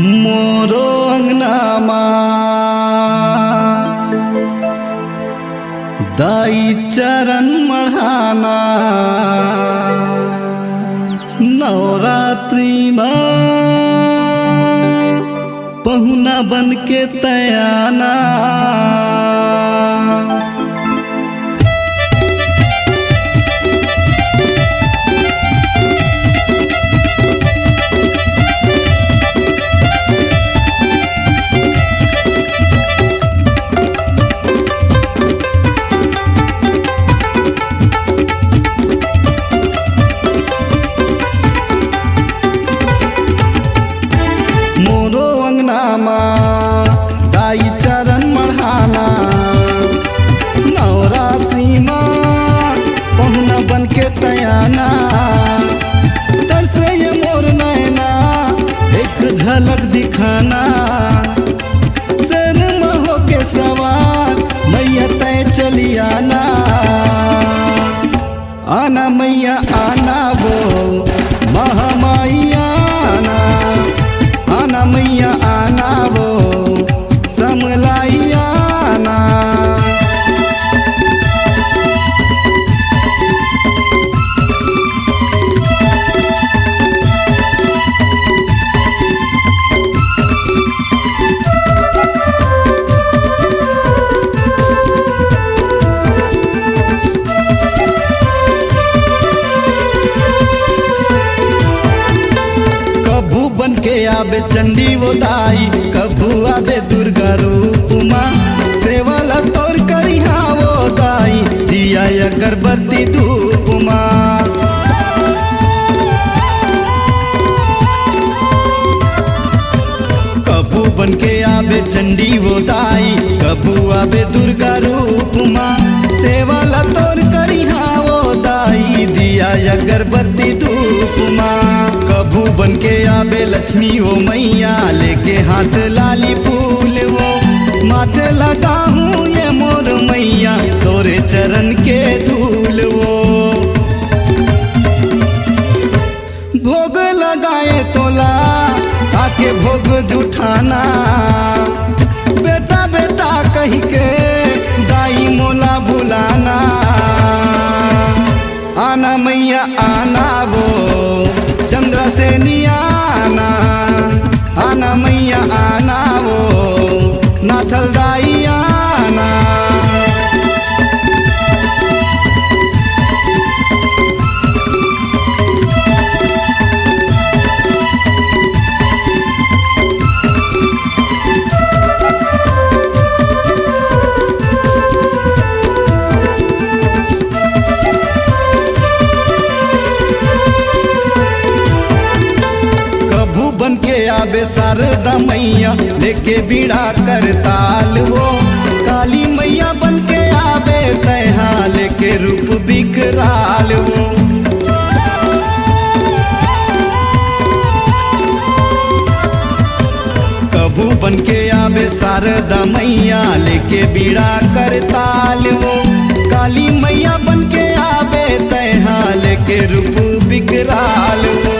मोरो अंगनामा दाई चरण मढ़ाना नवरात्रि में पहुना बन के तयाना दाई चरण मढ़ाना नवरात्रि में पहुना बन के तयाना तरसे ये मोर नैना एक झलक दिखाना सर में होके सवार मैया तय चली आना आना मैया आना वो महामाया आना मैया आना वो समलाइया आना कभू बन के आबे चंडी वो दाई कभू आबे दुर्गा रूप माँ सेवाला तोर करिहा वो दाई दिया अगरबत्ती धूप माँ कभू बन के आबे चंडी वो दाई कभू आबे दुर्गा रूप माँ सेवाला तोर करिहा वो दाई दिया अगरबत्ती धूप माँ कभू बन के आबे लक्ष्मी वो मैया लेके हाथ लाली फूल वो माथे लगा हूँ ये मोर मैया तोरे चरण के धूल वो भोग लगाए तोला आके भोग जुठाना बेटा बेटा कही के दाई मोला बुलाना आना मैया आना वो चंद्र से नियाना आना मैया आना वो नाथल दाई आना बन के आबे शारदा मैया लेके बीड़ा कर ताल वो काली मैया बन के आबे तैहा लेके रूप बिकराल वो कभू बन के आबे शारदा मैया लेके बीड़ा कर ताल वो काली मैया बन के आबे तैहा लेके रूप बिकराल वो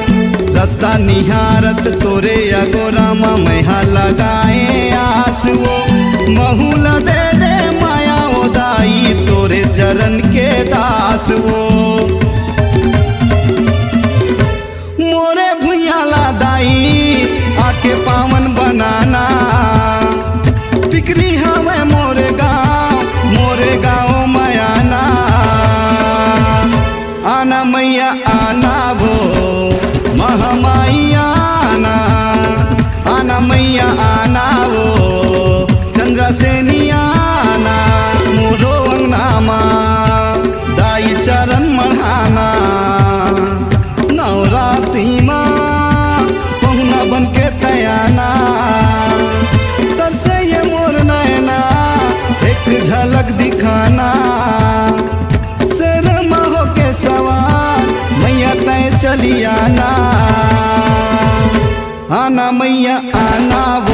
रास्ता निहारत तोरे अगोरामा मैहा लगाए आस वो महूला दे दे माया वो दाई तोरे चरण के दास वो मोरे भुइयाला दाई आके पावन बनाना टिकरी हवे मोरे गाँव मयाना आना मैया आना वो महामाया आना मैया आना वो चंद्र से नियाना मोरो अंगनामा दाई चरण मढ़ाना नवरात्रि माँ पहुना बन के तयाना तरसे ये मोर नैना एक झलक दिखाना सर में होके सवार मैया तय चली आना आना मैया आना वो